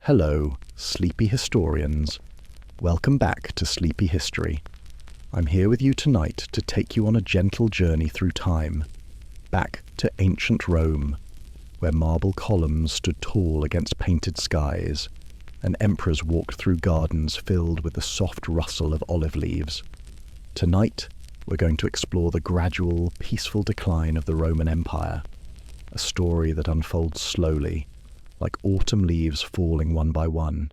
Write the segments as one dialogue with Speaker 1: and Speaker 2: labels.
Speaker 1: Hello, sleepy historians. Welcome back to Sleepy History. I'm here with you tonight to take you on a gentle journey through time, back to ancient Rome, where marble columns stood tall against painted skies, and emperors walked through gardens filled with the soft rustle of olive leaves. Tonight, we're going to explore the gradual, peaceful decline of the Roman Empire, a story that unfolds slowly, like autumn leaves falling one by one,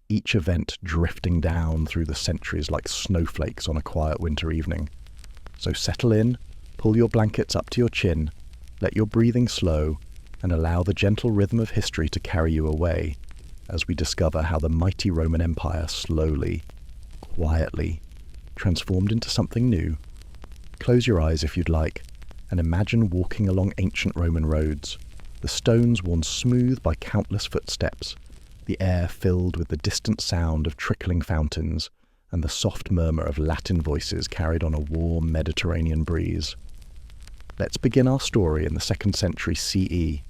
Speaker 1: each event drifting down through the centuries like snowflakes on a quiet winter evening. So settle in, pull your blankets up to your chin, let your breathing slow, and allow the gentle rhythm of history to carry you away as we discover how the mighty Roman Empire slowly, quietly, transformed into something new. Close your eyes if you'd like, and imagine walking along ancient Roman roads, the stones worn smooth by countless footsteps, the air filled with the distant sound of trickling fountains, and the soft murmur of Latin voices carried on a warm Mediterranean breeze. Let's begin our story in the 2nd century CE,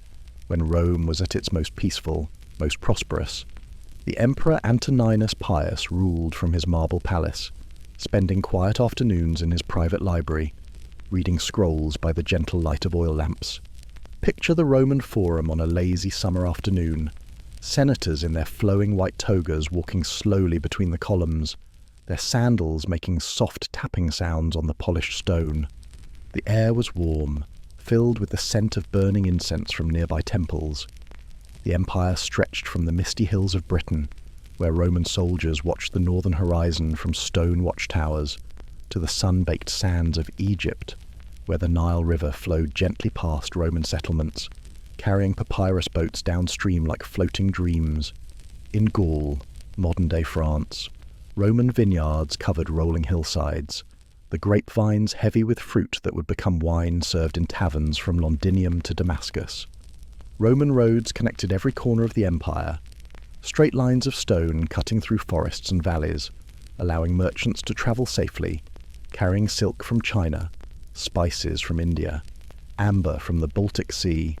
Speaker 1: when Rome was at its most peaceful, most prosperous. The Emperor Antoninus Pius ruled from his marble palace, spending quiet afternoons in his private library, reading scrolls by the gentle light of oil lamps. Picture the Roman Forum on a lazy summer afternoon, senators in their flowing white togas walking slowly between the columns, their sandals making soft tapping sounds on the polished stone. The air was warm, filled with the scent of burning incense from nearby temples. The empire stretched from the misty hills of Britain, where Roman soldiers watched the northern horizon from stone watchtowers, to the sun-baked sands of Egypt, where the Nile River flowed gently past Roman settlements, carrying papyrus boats downstream like floating dreams. In Gaul, modern-day France, Roman vineyards covered rolling hillsides, the grapevines heavy with fruit that would become wine served in taverns from Londinium to Damascus. Roman roads connected every corner of the empire, straight lines of stone cutting through forests and valleys, allowing merchants to travel safely, carrying silk from China, spices from India, amber from the Baltic Sea.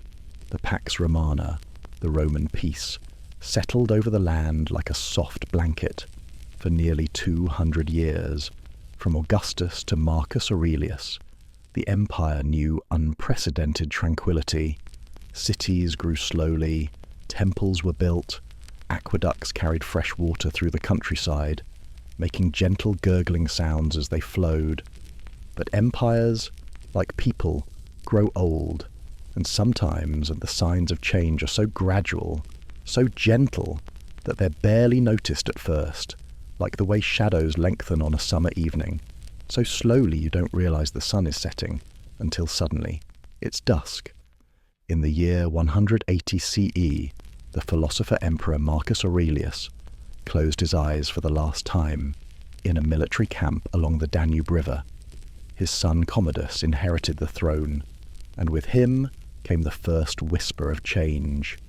Speaker 1: The Pax Romana, the Roman peace, settled over the land like a soft blanket for nearly 200 years. From Augustus to Marcus Aurelius, the empire knew unprecedented tranquility. Cities grew slowly, temples were built, aqueducts carried fresh water through the countryside, making gentle gurgling sounds as they flowed. But empires, like people, grow old, and sometimes the signs of change are so gradual, so gentle, that they're barely noticed at first, like the way shadows lengthen on a summer evening. So slowly you don't realize the sun is setting, until suddenly it's dusk. In the year 180 CE, the philosopher-emperor Marcus Aurelius closed his eyes for the last time in a military camp along the Danube River. His son Commodus inherited the throne, and with him came the first whisper of change.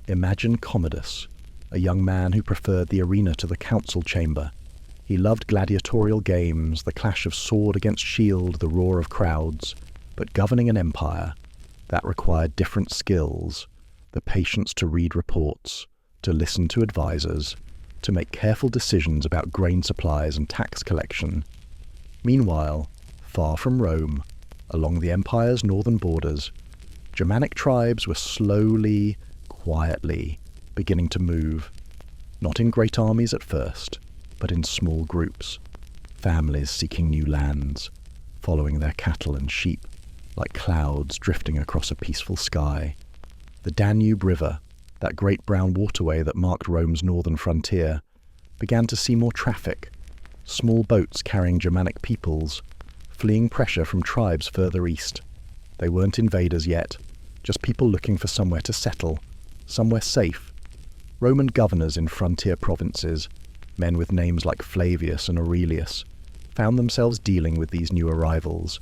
Speaker 1: Imagine Commodus, a young man who preferred the arena to the council chamber. He loved gladiatorial games, the clash of sword against shield, the roar of crowds. But governing an empire, that required different skills, the patience to read reports, to listen to advisors, to make careful decisions about grain supplies and tax collection. Meanwhile, far from Rome, along the empire's northern borders, Germanic tribes were slowly, quietly beginning to move, not in great armies at first, but in small groups, families seeking new lands, following their cattle and sheep, like clouds drifting across a peaceful sky. The Danube River, that great brown waterway that marked Rome's northern frontier, began to see more traffic, small boats carrying Germanic peoples, fleeing pressure from tribes further east. They weren't invaders yet, just people looking for somewhere to settle, somewhere safe. Roman governors in frontier provinces, men with names like Flavius and Aurelius, found themselves dealing with these new arrivals.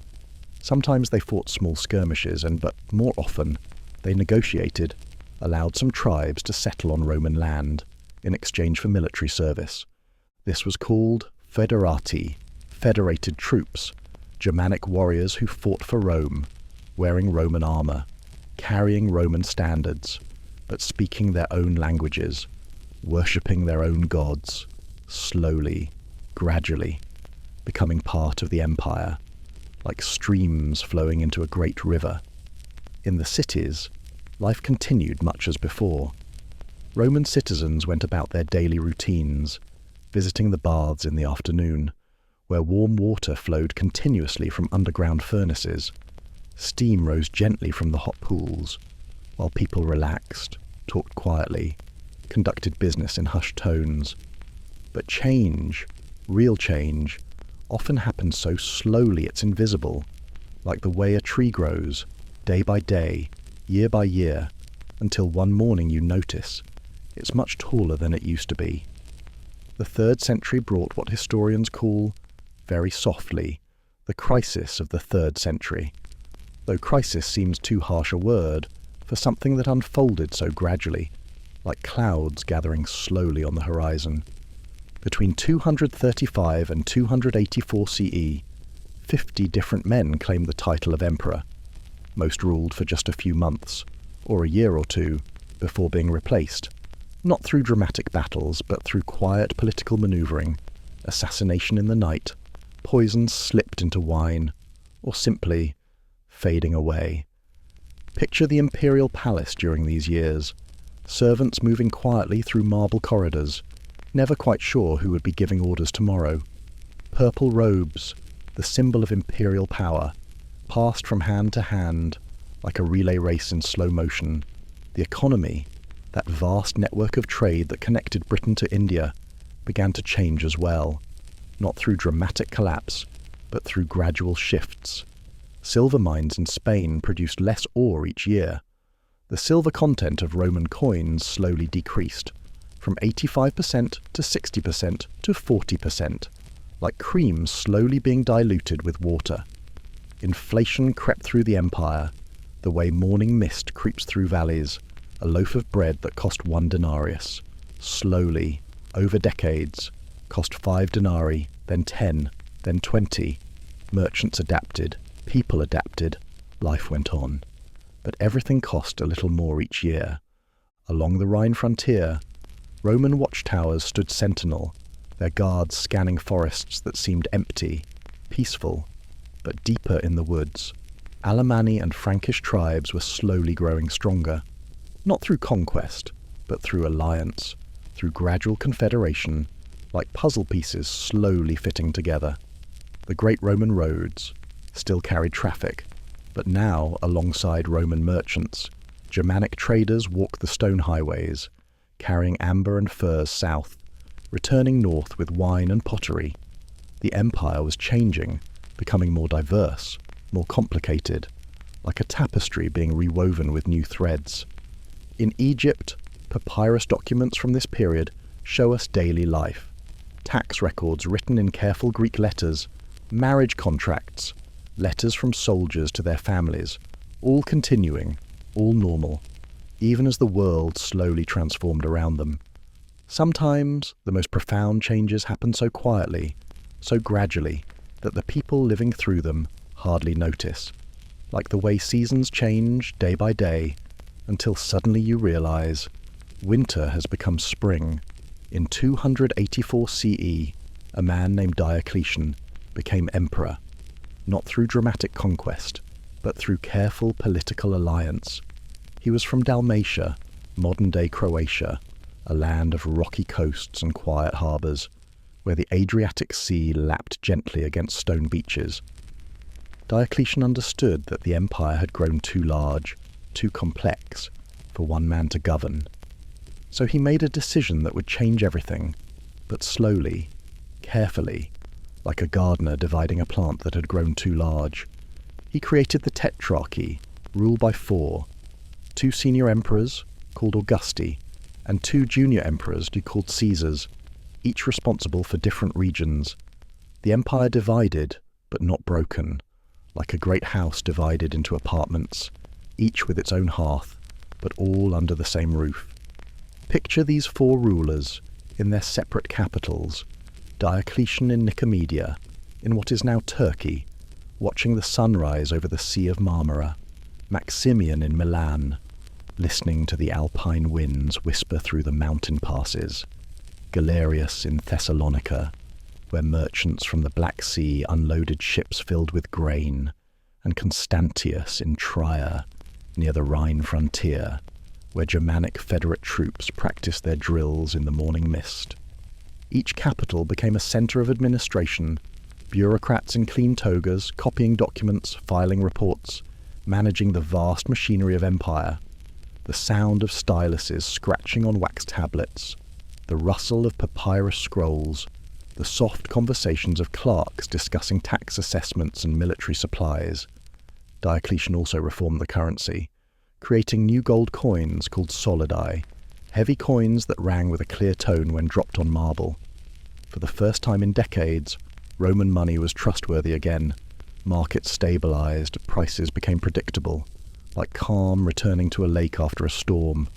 Speaker 1: Sometimes they fought small skirmishes, but more often they negotiated, allowed some tribes to settle on Roman land in exchange for military service. This was called foederati, federated troops, Germanic warriors who fought for Rome, wearing Roman armor, carrying Roman standards, but speaking their own languages, worshipping their own gods, slowly, gradually, becoming part of the empire, like streams flowing into a great river. In the cities, life continued much as before. Roman citizens went about their daily routines, visiting the baths in the afternoon, where warm water flowed continuously from underground furnaces. Steam rose gently from the hot pools, while people relaxed, talked quietly, conducted business in hushed tones. But change, real change, often happens so slowly it's invisible, like the way a tree grows, day by day, year by year, until one morning you notice it's much taller than it used to be. The 3rd century brought what historians call, very softly, the crisis of the 3rd century, though crisis seems too harsh a word for something that unfolded so gradually, like clouds gathering slowly on the horizon. Between 235 and 284 CE, 50 different men claimed the title of emperor. Most ruled for just a few months, or a year or two, before being replaced, not through dramatic battles, but through quiet political maneuvering, assassination in the night, poisons slipped into wine, or simply fading away. Picture the imperial palace during these years, servants moving quietly through marble corridors, never quite sure who would be giving orders tomorrow. Purple robes, the symbol of imperial power, passed from hand to hand like a relay race in slow motion. The economy, that vast network of trade that connected Britain to India, began to change as well, not through dramatic collapse, but through gradual shifts. Silver mines in Spain produced less ore each year. The silver content of Roman coins slowly decreased, from 85% to 60% to 40%, like cream slowly being diluted with water. Inflation crept through the empire, the way morning mist creeps through valleys, a loaf of bread that cost 1 denarius. Slowly, over decades, cost 5 denarii, then 10, then 20. Merchants adapted, people adapted, life went on. But everything cost a little more each year. Along the Rhine frontier, Roman watchtowers stood sentinel, their guards scanning forests that seemed empty, peaceful, but deeper in the woods. Alemanni and Frankish tribes were slowly growing stronger, not through conquest, but through alliance, through gradual confederation, like puzzle pieces slowly fitting together. The great Roman roads still carried traffic, but now alongside Roman merchants, Germanic traders walked the stone highways, carrying amber and furs south, returning north with wine and pottery. The empire was changing, becoming more diverse, more complicated, like a tapestry being rewoven with new threads. In Egypt, papyrus documents from this period show us daily life. Tax records written in careful Greek letters, marriage contracts, letters from soldiers to their families, all continuing, all normal, even as the world slowly transformed around them. Sometimes the most profound changes happen so quietly, so gradually, that the people living through them hardly notice, like the way seasons change day by day, until suddenly you realize winter has become spring. In 284 CE, a man named Diocletian became emperor, not through dramatic conquest, but through careful political alliance. He was from Dalmatia, modern-day Croatia, a land of rocky coasts and quiet harbours, where the Adriatic Sea lapped gently against stone beaches. Diocletian understood that the empire had grown too large, too complex, for one man to govern. So he made a decision that would change everything, but slowly, carefully, like a gardener dividing a plant that had grown too large. He created the Tetrarchy, ruled by 4, 2 senior emperors, called Augusti, and 2 junior emperors, called Caesars, each responsible for different regions. The empire divided, but not broken, like a great house divided into apartments, each with its own hearth, but all under the same roof. Picture these 4 rulers in their separate capitals, Diocletian in Nicomedia, in what is now Turkey, watching the sunrise over the Sea of Marmara, Maximian in Milan, listening to the alpine winds whisper through the mountain passes, Galerius in Thessalonica, where merchants from the Black Sea unloaded ships filled with grain, and Constantius in Trier, near the Rhine frontier, where Germanic federate troops practiced their drills in the morning mist. Each capital became a centre of administration, bureaucrats in clean togas, copying documents, filing reports, managing the vast machinery of empire, the sound of styluses scratching on wax tablets, the rustle of papyrus scrolls, the soft conversations of clerks discussing tax assessments and military supplies. Diocletian also reformed the currency, creating new gold coins called solidi, heavy coins that rang with a clear tone when dropped on marble. For the first time in decades, Roman money was trustworthy again. Markets stabilized, prices became predictable, like calm returning to a lake after a storm.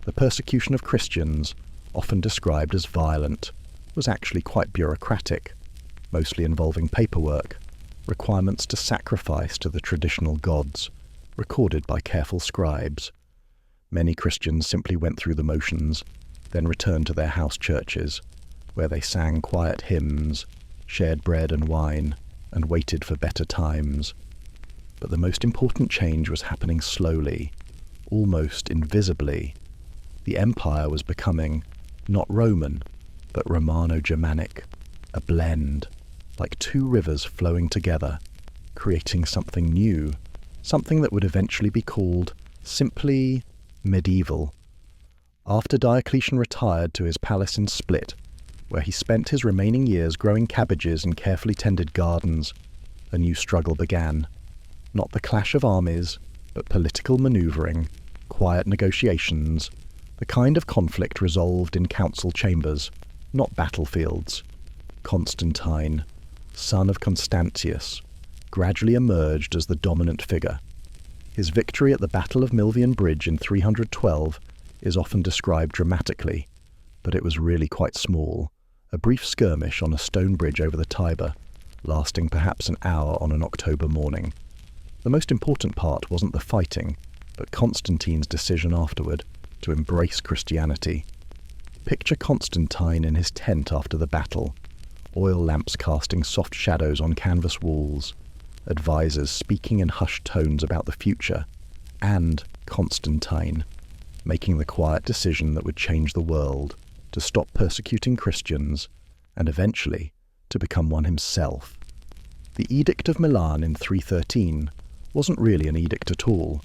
Speaker 1: The persecution of Christians, often described as violent, was actually quite bureaucratic, mostly involving paperwork, requirements to sacrifice to the traditional gods, recorded by careful scribes. Many Christians simply went through the motions, then returned to their house churches, where they sang quiet hymns, shared bread and wine, and waited for better times. But the most important change was happening slowly, almost invisibly. The empire was becoming not Roman, but Romano-Germanic, a blend, like two rivers flowing together, creating something new, something that would eventually be called simply medieval. After Diocletian retired to his palace in Split, where he spent his remaining years growing cabbages in carefully tended gardens, a new struggle began. Not the clash of armies, but political manoeuvring, quiet negotiations, the kind of conflict resolved in council chambers, not battlefields. Constantine, son of Constantius, gradually emerged as the dominant figure. His victory at the Battle of Milvian Bridge in 312 is often described dramatically, but it was really quite small, a brief skirmish on a stone bridge over the Tiber, lasting perhaps an hour on an October morning. The most important part wasn't the fighting, but Constantine's decision afterward to embrace Christianity. Picture Constantine in his tent after the battle, oil lamps casting soft shadows on canvas walls, advisors speaking in hushed tones about the future, and Constantine, making the quiet decision that would change the world, to stop persecuting Christians, and eventually to become one himself. The Edict of Milan in 313 wasn't really an edict at all,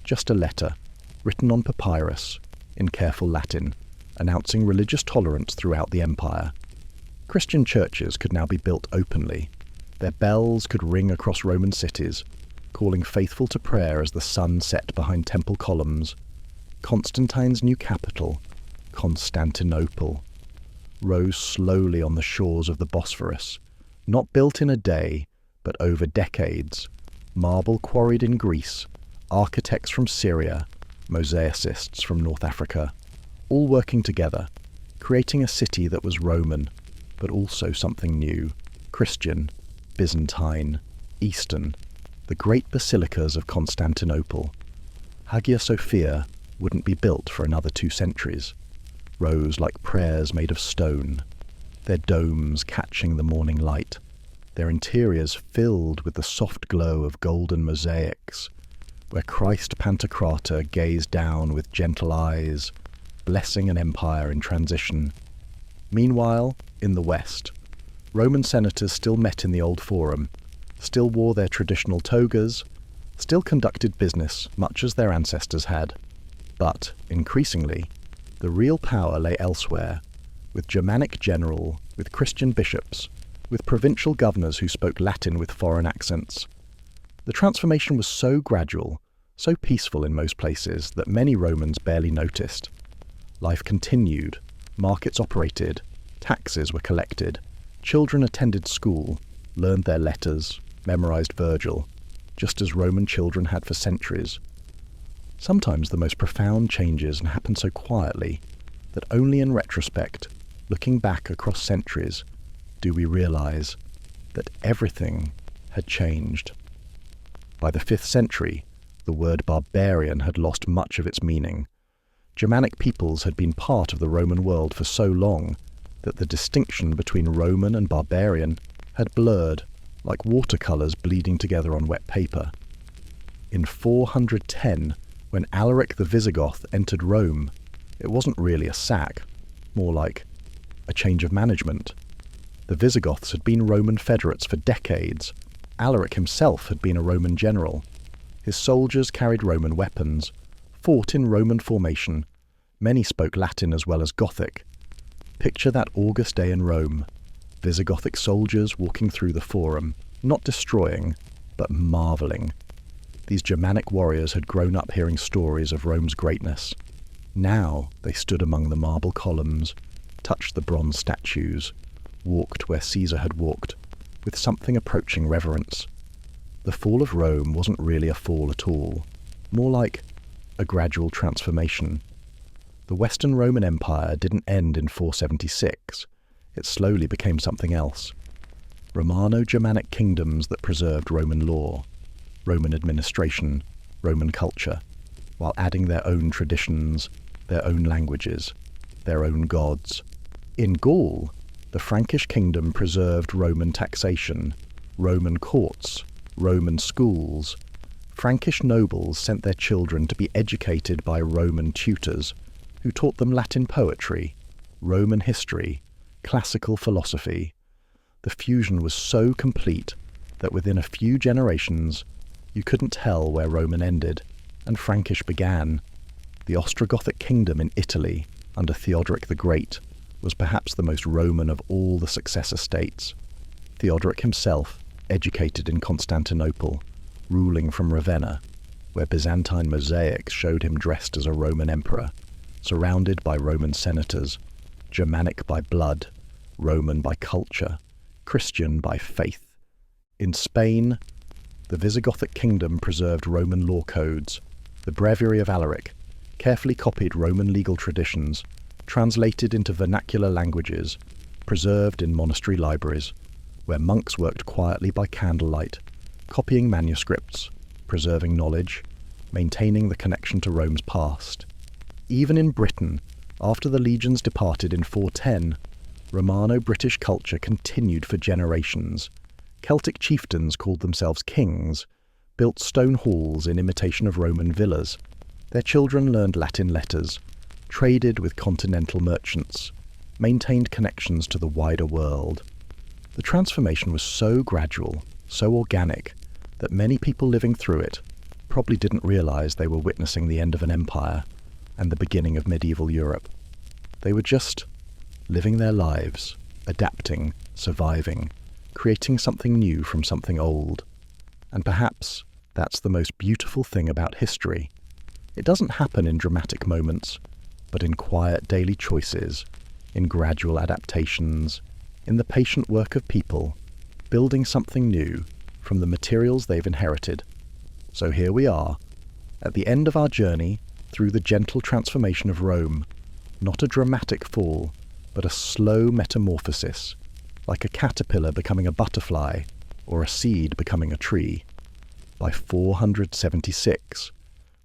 Speaker 1: just a letter, written on papyrus, in careful Latin, announcing religious tolerance throughout the empire. Christian churches could now be built openly. Their bells could ring across Roman cities, calling faithful to prayer as the sun set behind temple columns. Constantine's new capital, Constantinople, rose slowly on the shores of the Bosphorus, not built in a day, but over decades. Marble quarried in Greece, architects from Syria, mosaicists from North Africa, all working together, creating a city that was Roman, but also something new, Christian, Byzantine, Eastern, the great basilicas of Constantinople. Hagia Sophia wouldn't be built for another 2 centuries, rose like prayers made of stone, their domes catching the morning light, their interiors filled with the soft glow of golden mosaics, where Christ Pantocrator gazed down with gentle eyes, blessing an empire in transition. Meanwhile, in the West, Roman senators still met in the old forum, still wore their traditional togas, still conducted business much as their ancestors had. But, increasingly, the real power lay elsewhere, with Germanic general, with Christian bishops, with provincial governors who spoke Latin with foreign accents. The transformation was so gradual, so peaceful in most places, that many Romans barely noticed. Life continued, markets operated, taxes were collected, children attended school, learned their letters, memorized Virgil, just as Roman children had for centuries. Sometimes the most profound changes happen so quietly that only in retrospect, looking back across centuries, do we realize that everything had changed. By the 5th century, the word barbarian had lost much of its meaning. Germanic peoples had been part of the Roman world for so long that the distinction between Roman and barbarian had blurred, like watercolours bleeding together on wet paper. In 410, when Alaric the Visigoth entered Rome, it wasn't really a sack, more like a change of management. The Visigoths had been Roman federates for decades. Alaric himself had been a Roman general. His soldiers carried Roman weapons, fought in Roman formation. Many spoke Latin as well as Gothic. Picture that August day in Rome. Visigothic soldiers walking through the Forum, not destroying, but marvelling. These Germanic warriors had grown up hearing stories of Rome's greatness. Now they stood among the marble columns, touched the bronze statues, walked where Caesar had walked, with something approaching reverence. The fall of Rome wasn't really a fall at all, more like a gradual transformation. The Western Roman Empire didn't end in 476. It slowly became something else. Romano-Germanic kingdoms that preserved Roman law, Roman administration, Roman culture, while adding their own traditions, their own languages, their own gods. In Gaul, the Frankish kingdom preserved Roman taxation, Roman courts, Roman schools. Frankish nobles sent their children to be educated by Roman tutors, who taught them Latin poetry, Roman history, classical philosophy. The fusion was so complete that within a few generations you couldn't tell where Roman ended and Frankish began. The Ostrogothic kingdom in Italy under Theodoric the Great was perhaps the most Roman of all the successor states. Theodoric himself, educated in Constantinople, ruling from Ravenna, where Byzantine mosaics showed him dressed as a Roman emperor, surrounded by Roman senators, Germanic by blood, Roman by culture, Christian by faith. In Spain, the Visigothic kingdom preserved Roman law codes. The breviary of Alaric carefully copied Roman legal traditions, translated into vernacular languages, preserved in monastery libraries, where monks worked quietly by candlelight, copying manuscripts, preserving knowledge, maintaining the connection to Rome's past. Even in Britain, after the legions departed in 410, Romano-British culture continued for generations. Celtic chieftains called themselves kings, built stone halls in imitation of Roman villas. Their children learned Latin letters, traded with continental merchants, maintained connections to the wider world. The transformation was so gradual, so organic, that many people living through it probably didn't realize they were witnessing the end of an empire and the beginning of medieval Europe. They were just living their lives, adapting, surviving, creating something new from something old. And perhaps that's the most beautiful thing about history. It doesn't happen in dramatic moments, but in quiet daily choices, in gradual adaptations, in the patient work of people, building something new from the materials they've inherited. So here we are, at the end of our journey through the gentle transformation of Rome, not a dramatic fall, but a slow metamorphosis, like a caterpillar becoming a butterfly or a seed becoming a tree. By 476,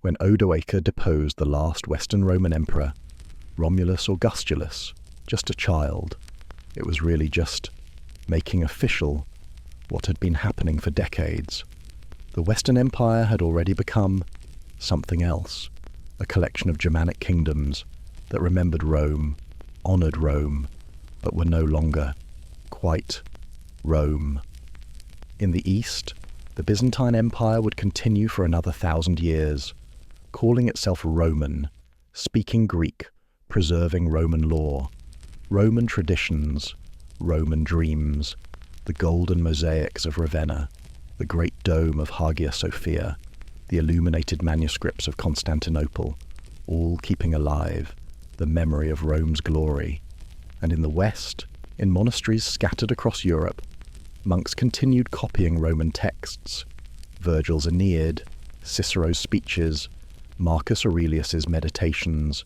Speaker 1: when Odoacer deposed the last Western Roman emperor, Romulus Augustulus, just a child, it was really just making official what had been happening for decades. The Western Empire had already become something else, a collection of Germanic kingdoms that remembered Rome, honoured Rome, but were no longer quite Rome. In the East, the Byzantine Empire would continue for another 1,000 years, calling itself Roman, speaking Greek, preserving Roman law, Roman traditions, Roman dreams, the golden mosaics of Ravenna, the great dome of Hagia Sophia, the illuminated manuscripts of Constantinople, all keeping alive the memory of Rome's glory. And in the West, in monasteries scattered across Europe, monks continued copying Roman texts, Virgil's Aeneid, Cicero's speeches, Marcus Aurelius's meditations,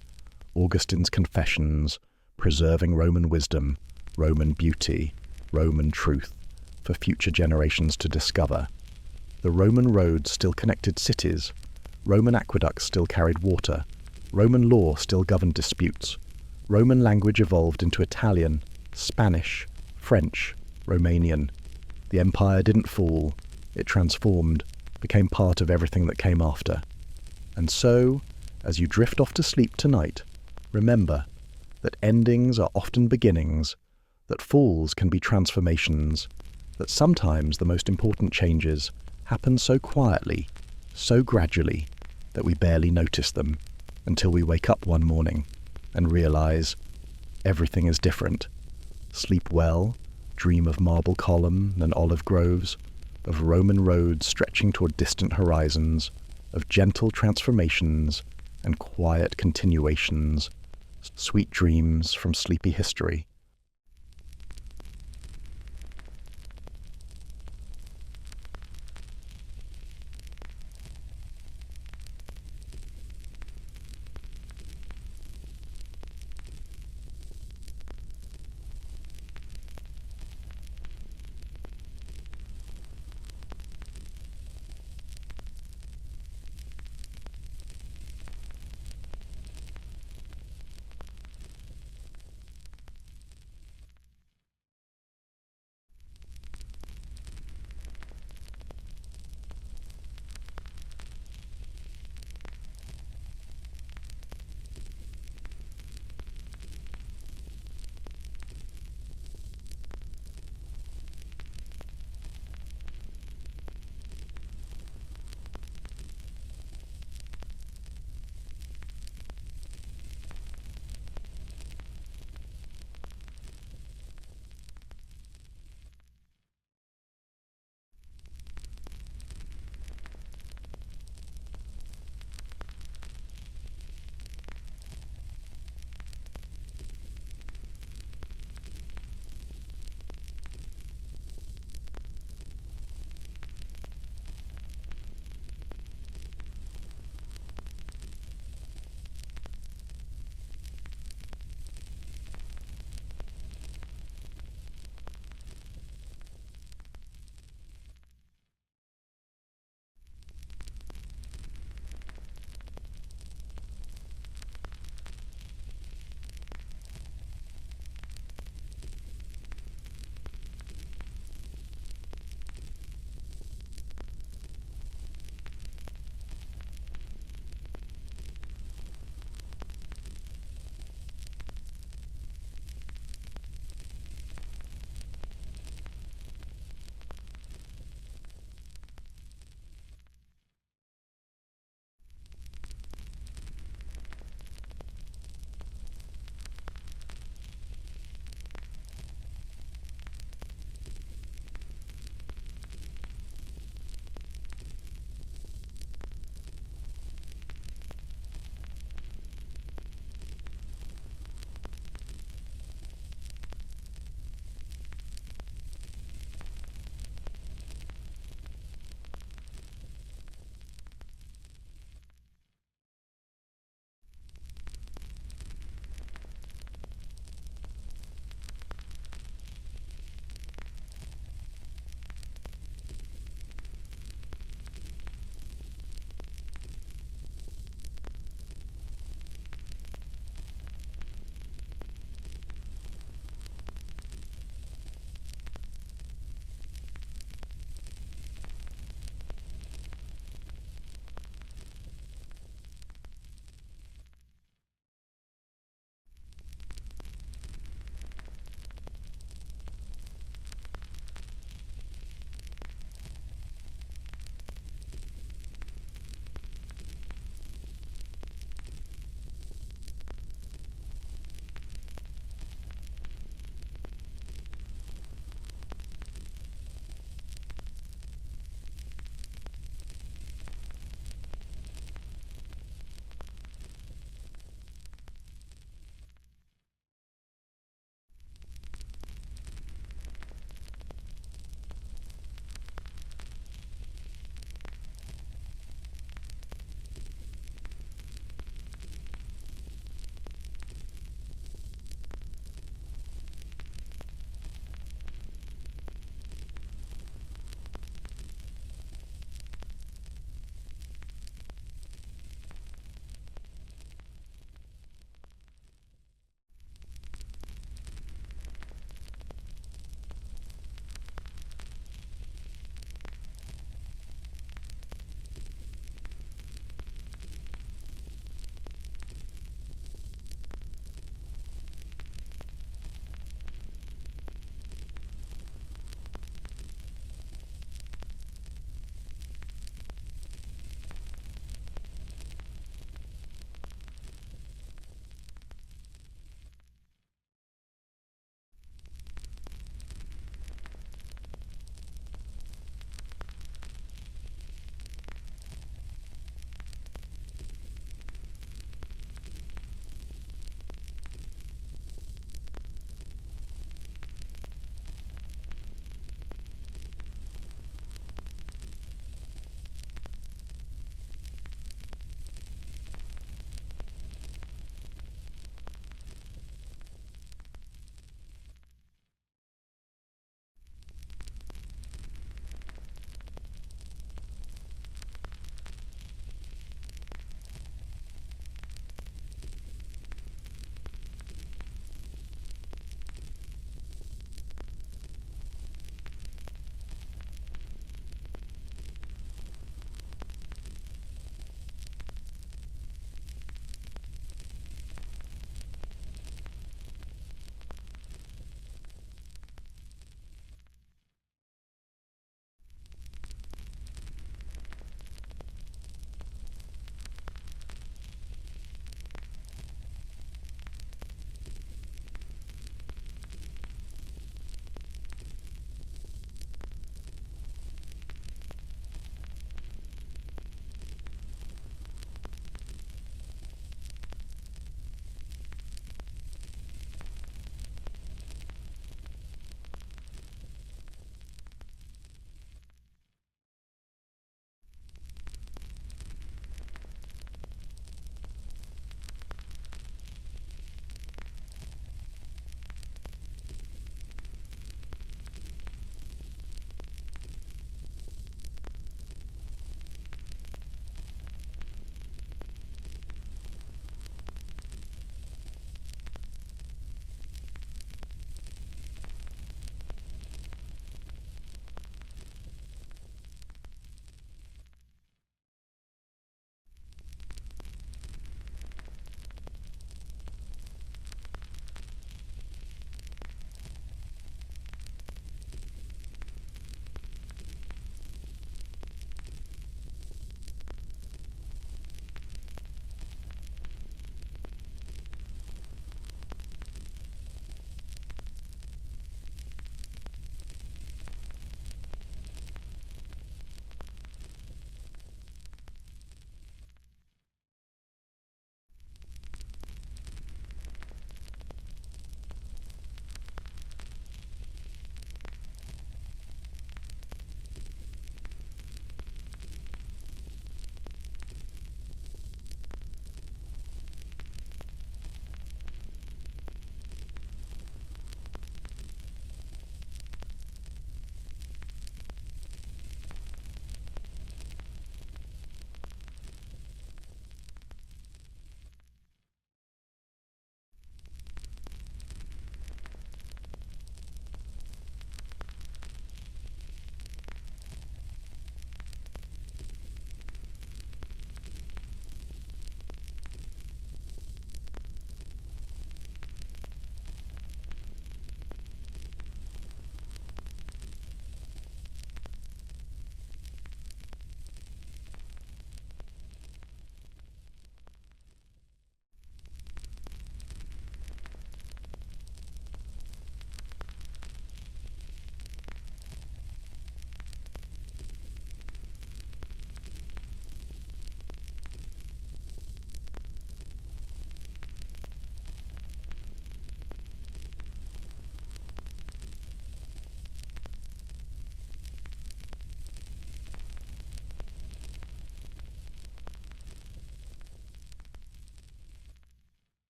Speaker 1: Augustine's confessions, preserving Roman wisdom, Roman beauty, Roman truth, for future generations to discover. The Roman roads still connected cities, Roman aqueducts still carried water. Roman law still governed disputes. Roman language evolved into Italian, Spanish, French, Romanian. The empire didn't fall. It transformed, became part of everything that came after. And so, as you drift off to sleep tonight, remember that endings are often beginnings, that falls can be transformations, that sometimes the most important changes happen so quietly, so gradually, that we barely notice them until we wake up one morning and realize everything is different. Sleep well, dream of marble column and olive groves, of Roman roads stretching toward distant horizons, of gentle transformations and quiet continuations. Sweet dreams from sleepy history.